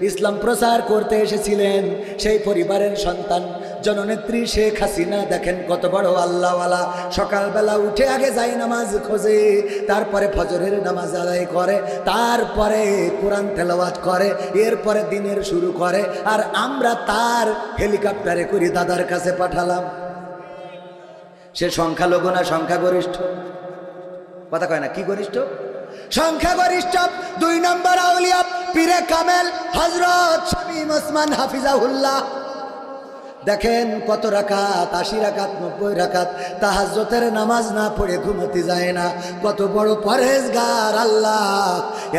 ইসলাম প্রচার করতে এসেছিলেন। সেই পরিবারের সন্তান জননেত্রী শেখ হাসিনা, দেখেন কত বড় আল্লাহওয়ালা। সকালবেলা উঠে আগে যাই নামাজ খোঁজে, তারপরে ফজরের নামাজ আদায় করে, তারপরে কোরআন তেলাওয়াত করে, এরপরে দিনের শুরু করে। আর আমরা তার হেলিকপ্টারে করে দাদার কাছে পাঠালাম। সে সংখ্যালঘু না সংখ্যাগরিষ্ঠ? কথা কয় না, কি গরিষ্ঠ? সংখ্যাগরিষ্ঠ। 2 নম্বর আউলিয়া পীরে কামেল হযরত শামীম ওসমান হাফিজাহুল্লাহ। দেখেন কত রাকাত, 80 রাকাত, 90 রাকাত তাহাজ্জুদের নামাজ না পড়ে ঘুমোতে যায় না। কত বড় পরহেজগার আল্লাহ,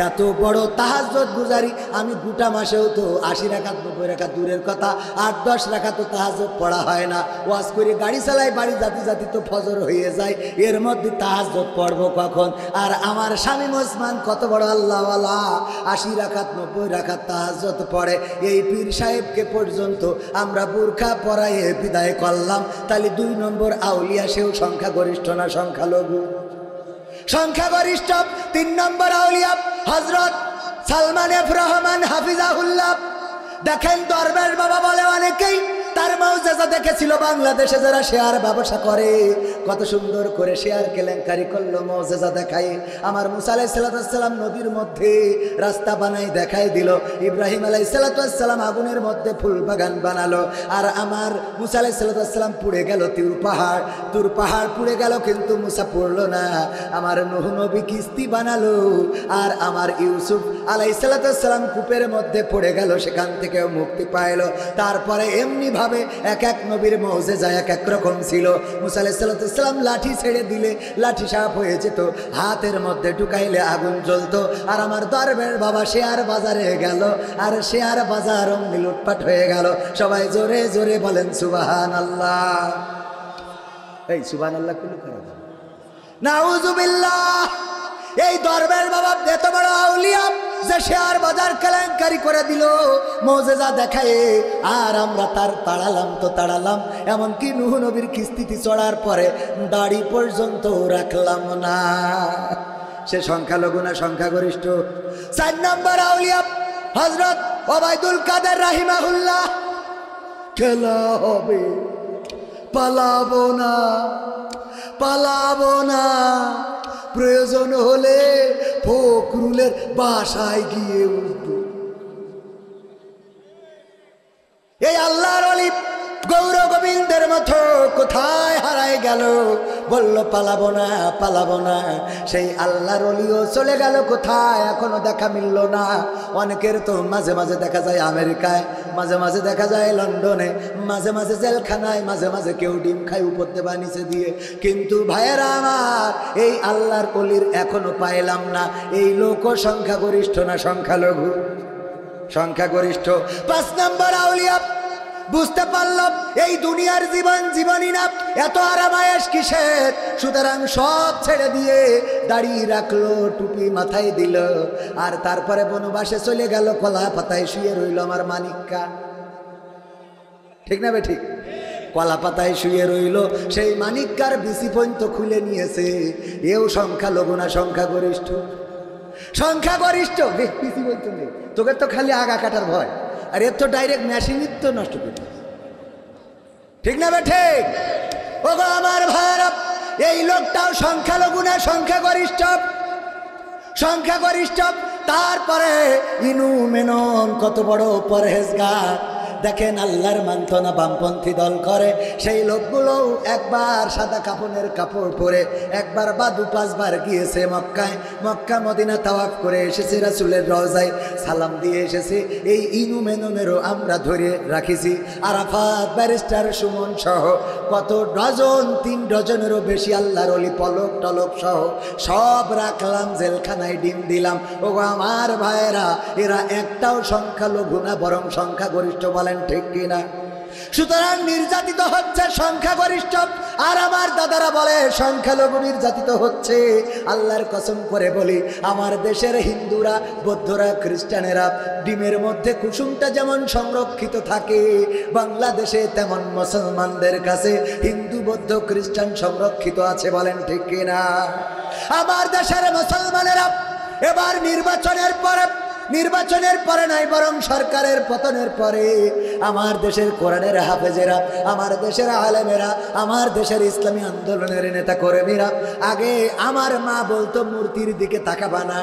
এত বড় তাহাজ্জুদ গুজারি। আমি গোটা মাসেও তো 80 রাকাত 90 রাকাত দূরের কথা, 8-10 রাকাত তো তাহাজ্জুদ পড়া হয় না। ওয়াজ করে গাড়ি চালাই, বাড়ি জাতি জাতি তো ফজর হয়ে যায়, এর মধ্যে তাহাজ্জুদ পড়বো কখন? আর আমার শামীম ওসমান কত বড় আল্লাহওয়ালা, 80 রাকাত 90 রাকাত তাহাজ্জুদ পড়ে। এই পীর সাহেবকে পর্যন্ত আমরা বুরখা পরায়ে বিদায় করলাম। তাহলে 2 নম্বর আউলিয়া, সেও সংখ্যাগরিষ্ঠ না সংখ্যালঘু? সংখ্যাগরিষ্ঠ। 3 নম্বর আউলিয়া হযরত সালমান এফ রহমান হাফিজাহুল্লাহ। দেখেন দরবেশ বাবা বলে অনেকেই তার মৌজেজা দেখেছিল বাংলাদেশে যারা শেয়ার ব্যবসা করে, কত সুন্দর করে শেয়ার কেলেঙ্কারি করলো, মৌজেজা দেখাই। আমার মুসা আলাইহিস সালাম নদীর মধ্যে রাস্তা বানাই দেখাই দিল, ইব্রাহিম আলাইহিস সালাম আগুনের মধ্যে ফুল বাগান বানালো, আর আমার মুসা আলাইহিস সালাম পুড়ে গেল তুর পাহাড় পুড়ে গেল, কিন্তু মুসা পড়লো না। আমার নূহ নবী কিস্তি বানালো, আর আমার ইউসুফ আলাইহিস সালাম কূপের মধ্যে পড়ে গেল, সেখান থেকেও মুক্তি পাইল। তারপরে এমনি ভাবে এক এক নবীর মৌজেজা এক এক রকম ছিল। মুসা আলাইহিস সালাম লাঠি ছেড়ে দিলে লাঠি সাপ হয়ে যেত, হাতের মধ্যে ঢুকাইলে আগুন জ্বলতো। আর আমার দরবেশ বাবা শেয়ার বাজারে গেল, আর শেয়ার বাজার অমনি লুটপাট হয়ে গেল। সবাই জোরে জোরে বলেন সুবহানাল্লাহ। এই সুবহানাল্লাহ কুল খারাপ, নাউযুবিল্লাহ। এই দরবেশ বাবা এত বড় আউলিয়া যে শেয়ার বাজার কেলেঙ্কারি করে দিল মৌজেজা দেখায়, আর আমরা তার তাড়ালাম। এমনকি নূহ নবীর কিস্তিতে চড়ার পরে দাড়ি পর্যন্ত রাখলাম না। সে সংখ্যালঘু না সংখ্যাগরিষ্ঠ? 4 নম্বর আউলিয়া হযরত ওবায়দুল কাদের রাহিমাহুল্লাহ। খেলা হবে, পালাবো না, প্রয়োজন হলে ফখরুলের বাসায় গিয়ে উঠব। এই আল্লাহর ওলি গৌর গোবিন্দের মতো কোথায় হারায় গেল, বলল পালাবো না পালাবো না। সেই আল্লাহর ওলিও চলে গেল কোথায়, এখনো দেখা মিলল না। অনেকের তো মাঝে মাঝে দেখা যায় আমেরিকায়, মাঝে মাঝে দেখা যায় লন্ডনে, মাঝে মাঝে জেলখানায়, মাঝে মাঝে কেউ ডিম খায় উপর দেবা নিচে দিয়ে। কিন্তু ভাইয়েরা আমার, এই আল্লাহর ওলির এখনো পাইলাম না। এই লোক সংখ্যাগরিষ্ঠ না সংখ্যালঘু? সংখ্যাগরিষ্ঠ। 5 নম্বর আউলিয়া বুঝতে পারলাম এই দুনিয়ার জীবন জীবনই না, এত আরামায়েশ কিসের। সুতরাং সব ছেড়ে দিয়ে দাড়ি রাখলো, টুপি মাথায় দিল, আর তারপরে বনবাসে চলে গেল। কলা পাতায় শুয়ে রইল আমার মানিক্কা। ঠিক না বে ঠিক? কলা পাতায় শুয়ে রইল। সেই মানিক্কার বিসি পর্যন্ত খুলে নিয়েছে। এও সংখ্যালঘু না সংখ্যাগরিষ্ঠ? সংখ্যাগরিষ্ঠ। বিসি পর্যন্ত নেই, তোকে তো খালি আগা কাটার ভয়, আর এর তো ডাইরেক্ট মেশিনই তো নষ্ট করতে। ঠিক না বে ঠিক? ও গো আমার ভাইরা, এই লোকটাও সংখ্যালঘু না সংখ্যাগরিষ্ঠ? সংখ্যাগরিষ্ঠ। তারপরে ইনু মেনন কত বড় পরহেজগার। দেখেন আল্লাহর মানত না, বামপন্থী দল করে। সেই লোকগুলো একবার সাদা কাপড়ের কাপড় পরে একবার বা 2-5 বার গিয়েছে মক্কায়, মক্কা মদিনা তাওয়াফ করে এসেছে, রাসূলের রওজায় সালাম দিয়ে এসেছে। এই ইনু মেননেরও আমরা ধরে রাখিছি। আরাফাত, ব্যারিস্টার সুমন সহ কত ডজন, 3 ডজনেরও বেশি আল্লাহর ওলি পলক টলক সহ সব রাখলাম জেলখানায়, ডিম দিলাম। ও আমার ভাইয়েরা, এরা একটাও সংখ্যালঘু না, বরং সংখ্যাগরিষ্ঠ। বলেন ঠিক কিনা? সুতরাং নির্যাতিত হচ্ছে সংখ্যাগরিষ্ঠ, আর আমার দাদারা বলে সংখ্যালঘু নির্যাতিত হচ্ছে। আল্লাহর কসম করে বলি, আমার দেশের হিন্দুরা, বৌদ্ধরা, খ্রিস্টানেরা ডিমের মধ্যে কুসুমটা যেমন সংরক্ষিত থাকে, বাংলাদেশে তেমন মুসলমানদের কাছে হিন্দু, বৌদ্ধ, খ্রিস্টান সংরক্ষিত আছে। বলেন ঠিক কিনা? আমার দেশের মুসলমানেরা এবার নির্বাচনের পরে নাই, বরং সরকারের পতনের পরে আমার দেশের কোরআনের হাফেজেরা, আমার দেশের আলেমেরা, আমার দেশের ইসলামী আন্দোলনের নেতা কর্মীরা, আগে আমার মা বলতো মূর্তির দিকে তাকাবা না,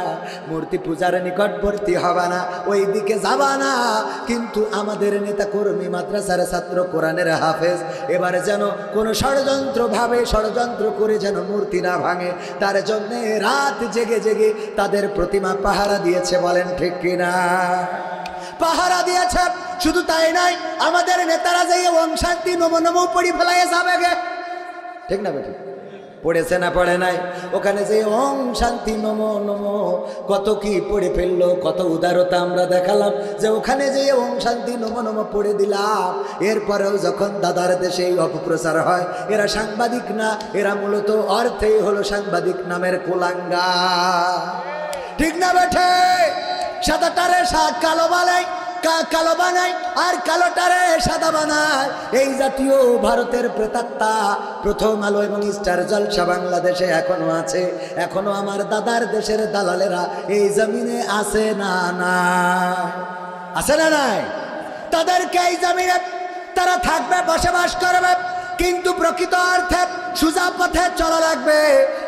মূর্তি পূজার নিকটবর্তী হবা না, ওই দিকে যাবা না। কিন্তু আমাদের নেতা কর্মী, মাদ্রাসার ছাত্র, কোরআনের হাফেজ এবার যেন কোনো ষড়যন্ত্র করে যেন মূর্তি না ভাঙে, তার জন্য রাত জেগে জেগে তাদের প্রতিমা পাহারা দিয়েছে। বলেন ঠিক কিনা? পাহারা দিয়েছে। শুধু তাই নাই, আমাদের নেতারা যে ওম শান্তি নমো নমো পড়ি ফেলাইয়ে যাবে গে। ঠিক না বেটি? পড়েছে না পড়ে নাই? ওখানে যে ওম শান্তি নমো নমো কত কি পড়ে ফেললো, কত উদারতা আমরা দেখালাম, যে ওখানে যে ওম শান্তি নমো নমো পড়ে দিলাম। এরপরেও যখন দাদার দেশে এই অপপ্রচার হয়, এরা সাংবাদিক না, এরা মূলত অর্থেই হলো সাংবাদিক নামের কুলাঙ্গা। ঠিক না বেঠে? সাদাটারে কালো বানায় আর কালোটারে সাদা বানায়। এই জাতীয় ভারতের প্রেতাত্মা প্রথম আলো এবং স্টার জলসা বাংলাদেশে এখনো আছে। এখনো আমার দাদার দেশের দালালেরা এই জমিনে আছে না? না আছে না নাই? তাদেরকে এই জমিনে তারা থাকবে, বসবাস করবে, কিন্তু প্রকৃত অর্থে সোজা পথে চলা লাগবে।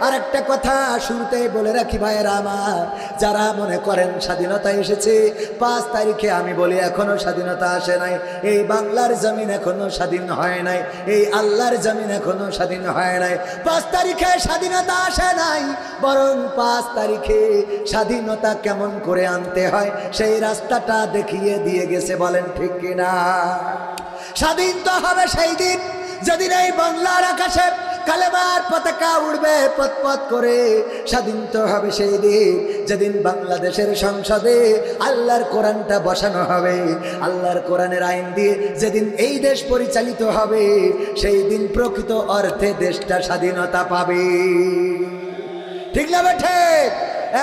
আর একটা কথা শুরুতেই বলে রাখি ভাইয়েরা আমার, যারা মনে করেন স্বাধীনতা এসেছে 5 তারিখে, আমি বলি এখনো স্বাধীনতা আসে নাই। এই বাংলার জমিন এখনো স্বাধীন হয় নাই, এই আল্লাহর জমিন এখনো স্বাধীন হয় নাই। 5 তারিখে স্বাধীনতা আসে নাই, বরং 5 তারিখে স্বাধীনতা কেমন করে আনতে হয় সেই রাস্তাটা দেখিয়ে দিয়ে গেছে। বলেন ঠিক কিনা? স্বাধীন তো হবে সেই দিন যেদিন এই বাংলার আকাশে কালেমার পতাকা উড়বে পথ করে। স্বাধীন তো হবে সেই দিন যেদিন বাংলাদেশের সংসদে আল্লাহর কোরআনটা বসানো হবে, আল্লাহর কোরআনের আইন দিয়ে যেদিন এই দেশ পরিচালিত হবে, সেই দিন প্রকৃত অর্থে দেশটা স্বাধীনতা পাবে। ঠিক না বেঠে?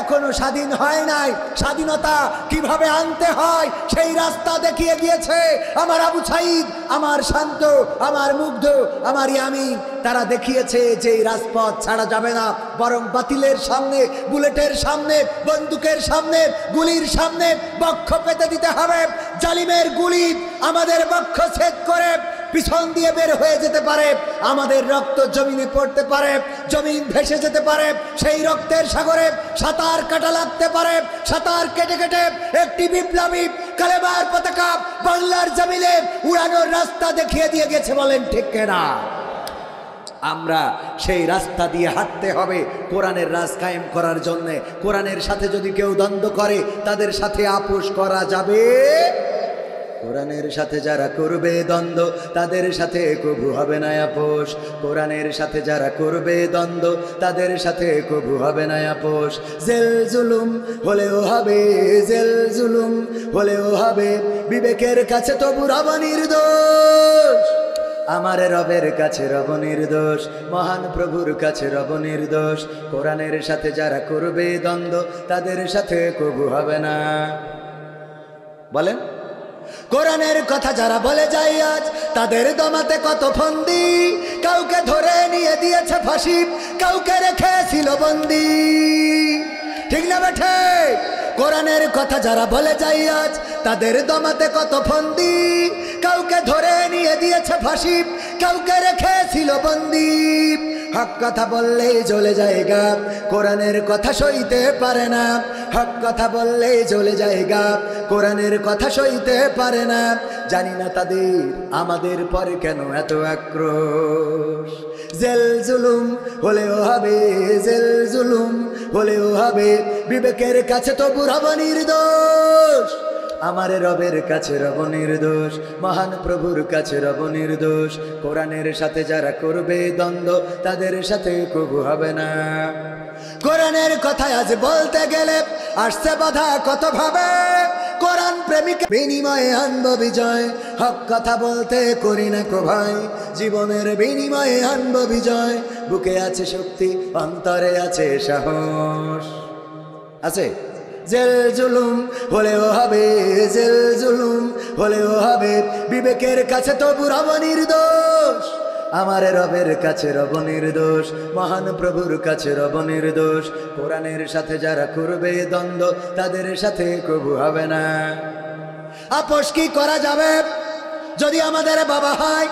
এখনো স্বাধীন হয় নাই। স্বাধীনতা কিভাবে আনতে হয় সেই রাস্তা দেখিয়ে দিয়েছে আমার আবু সাইদ, আমার শান্ত, আমার মুগ্ধ, আমার ইয়ামিন। তারা দেখিয়েছে যে এই রাজপথ ছাড়া যাবে না, বরং বাতিলের সামনে, বুলেটের সামনে, বন্দুকের সামনে, গুলির সামনে বক্ষ পেতে দিতে হবে। জালিমের গুলি আমাদের বক্ষ ছেদ করে পিছন দিয়ে বের হয়ে যেতে পারে, আমাদের রক্ত জমিনে পড়তে পারে, জমিন ভেসে যেতে পারে, সেই রক্তের সাগরে সাঁতার কাটা লাগতে পারে। সাঁতার কেটে কেটে একটি বিপ্লবী কালেমার পতাকা বাংলার জমিনে উড়ানোর রাস্তা দেখিয়ে দিয়ে গেছে, বলেন ঠিক কিনা? আমরা সেই রাস্তা দিয়ে হাঁটতে হবে কোরআনের রাজ কায়েম করার জন্যে। কোরআনের সাথে যদি কেউ দ্বন্দ্ব করে তাদের সাথে আপোষ করা যাবে। কোরআনের সাথে যারা করবে দ্বন্দ্ব তাদের সাথে কবু হবে না আপোষ। কোরআনের সাথে যারা করবে দ্বন্দ্ব তাদের সাথে কবু হবে না আপোষ। জেল জুলুম হলেও হবে, জেল জুলুম হলেও হবে, বিবেকের কাছে তবু রব নির্দোষ। আমার রবের কাছে রব নির্দোষ, মহান প্রভুর কাছে রব নির্দোষ। কোরআনের সাথে যারা করবে দ্বন্দ্ব তাদের সাথে কবু হবে না। বলেন, কোরআনের কথা যারা বলে যায় আজ তাদের দমাতে কত ফন্দি, কাউকে ধরে নিয়ে দিয়েছে ফাঁসি, কাউকে রেখেছিল বন্দি। ঠিক না বেঠে? কোরআনের কথা যারা বলে যায় আজ তাদের দমাতে কত ফন্দি, কাউকে ধরে নিয়ে দিয়েছে ফাঁসি, কাউকে রেখেছিল বন্দি। হক কথা বললেই জ্বলে যায় গা, কোরআনের কথা সইতে পারে না। হক কথা বললেই জ্বলে যায় গা, কোরআনের কথা সইতে পারে না। জানি না তাদের আমাদের পরে কেন এত আক্রোশ। জেল জুলুম হলেও হবে, জেল জুলুম হলেও হবে, বিবেকের কাছে তবু রব নির্দোষ। আমার রবের কাছে রব নির্দোষ, মহান প্রভুর কাছে রব নির্দোষ। কোরআনের সাথে যারা করবে দ্বন্দ্ব তাদের সাথে কবু হবে না। কোরআনের কথা আজ বলতে গেলে আসছে বাধা কত ভাবে, কোরআন প্রেমিক বিনিময়ে আনব বিজয়। হক কথা বলতে করি না কো ভাই, জীবনের বিনিময়ে আনব বিজয়। বুকে আছে শক্তি, অন্তরে আছে সাহস। আছে জেল জুলুম হলেও হবে, জেল জুলুম হলেও হবে, বিবেকের কাছে তবু রব নির্দোষ। আমার রবের কাছে রব নির্দোষ, মহান প্রভুর কাছে রব নির্দোষ। কোরআনের সাথে যারা করবে দ্বন্দ্ব তাদের সাথে কবু হবে না। আপোষ কি করা যাবে? যদি আমাদের বাবা হয়,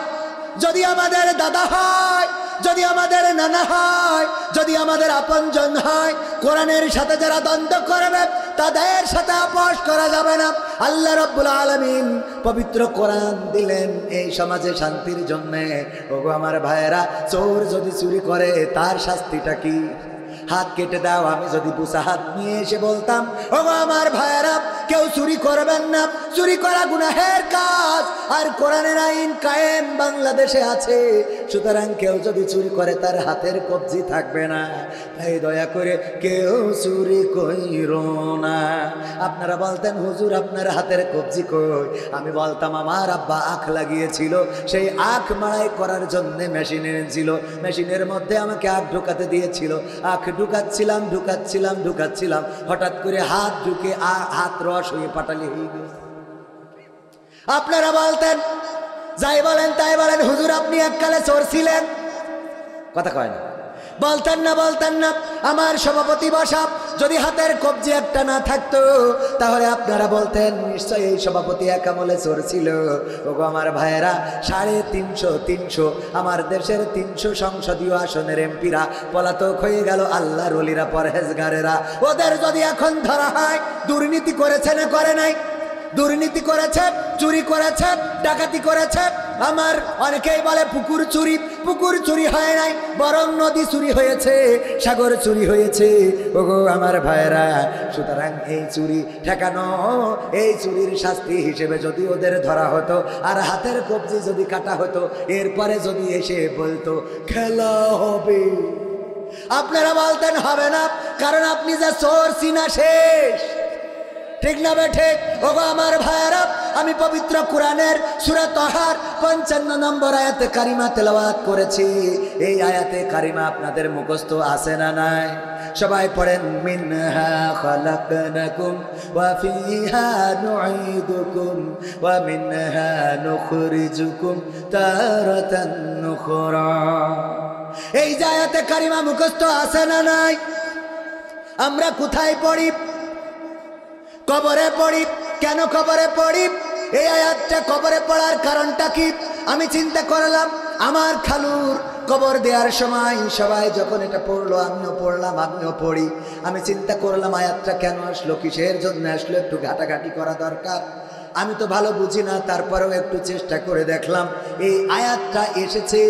যদি আমাদের দাদা হয়, যদি আমাদের নানা হয়, যদি আমাদের আপনজন হয়, কোরআনের সাথে যারা দ্বন্দ্ব করবে তাদের সাথে আপোষ করা যাবে না। আল্লাহ রাব্বুল আলামিন পবিত্র কোরআন দিলেন এই সমাজে শান্তির জন্যে। ওগো আমার ভাইয়েরা, চোর যদি চুরি করে তার শাস্তিটা কি? হাত কেটে দাও। আমি যদি বুসা হাত নিয়ে এসে বলতাম, ওগো আমার ভাইয়েরা, কেউ চুরি করবেন না, চুরি করা গুনাহের কাজ, আর কোরআনের আইন কায়েম বাংলাদেশে আছে, সুতরাং কেউ যদি চুরি করে তার হাতের কবজি থাকবে না। তাই দয়া করে কেউ চুরি কইরো না। আপনারা বলতেন, হুজুর আপনার হাতের কবজি কই? আমি বলতাম, আমার আব্বা আখ লাগিয়েছিল, সেই আখ মাড়াই করার জন্য মেশিন এনেছিল, মেশিনের মধ্যে আমাকে আখ ঢুকাতে দিয়েছিল। আখ ঢুকাচ্ছিলাম ঢুকাচ্ছিলাম ঢুকাচ্ছিলাম, হঠাৎ করে হাত ঢুকে হাত রস হয়ে পাটালি হয়ে গেছে। আপনারা বলতেন, যাই বলেন তাই বলেন, হুজুর আপনি এককালে চোর ছিলেন। কথা কয় না, বলতেন না, বলতেন না। আমার সভাপতি বসা যদি হাতের কবজি একটা না থাকতো তাহলে আপনারা বলতেন নিশ্চয়ই এই সভাপতি এক আমলে চোর ছিল। ওগো আমার ভাইয়েরা, 350 আমার দেশের 300 সংসদীয় আসনের এমপিরা পলাতক হয়ে গেল। আল্লাহর ওলিরা, পরহেজগারেরা, ওদের যদি এখন ধরা হয়, দুর্নীতি করেছে না করে নাই? দুর্নীতি করেছে, চুরি করেছে, ডাকাতি করেছে। আমার অনেকেই বলে পুকুর চুরি, পুকুর চুরি হয় নাই, বরং নদী চুরি হয়েছে, সাগর চুরি হয়েছে। ওগো আমার ভাইয়েরা, সুতরাং এই চুরি ঠেকানো, এই চুরির শাস্তি হিসেবে যদি ওদের ধরা হতো আর হাতের কবজি যদি কাটা হতো, এরপরে যদি এসে বলতো খেলা হবে, আপনারা বলতেন হবে না, কারণ আপনি যা চোর চিনা শেষ। ঠিক না বেঠে? ওগো আমার ভাইয়েরা, আমি পবিত্র কোরআনের সূরা তাহার 55 নম্বর আয়াতে কারিমা তেলাওয়াত করেছি। এই আয়াতে কারিমা আপনাদের মুখস্থ আছে না নাই? সবাই পড়েন, মিনহা খালাকনাকুম ওয়া ফিহা নুঈদুকুম ওয়া মিনহা নুখরিজুকুম তারাতান নুখরা। এই যে আয়াতে কারিমা মুখস্থ আছে না নাই? আমরা কোথায় পড়ি? কবরে পড়ি। কেন কবরে পড়ি? এই আয়াতটা কবরে পড়ার কারণটা কি? আমি চিন্তা করলাম, আমার খালুর কবর দেওয়ার সময় সবাই যখন এটা পড়লো, আমিও পড়লাম, আমিও পড়ি। আমি চিন্তা করলাম আয়াতটা কেন আসলো, কিসের জন্য আসলো, একটু ঘাটাঘাটি করা দরকার। আমি তো ভালো বুঝি না, তারপরেও একটু চেষ্টা করে দেখলাম। এই আয়াতটা এসেছে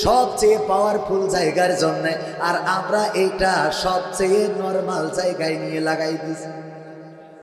সবচেয়ে পাওয়ারফুল জায়গার জন্য, আর আমরা এইটা সবচেয়ে নরমাল জায়গায় নিয়ে লাগাই দিছি।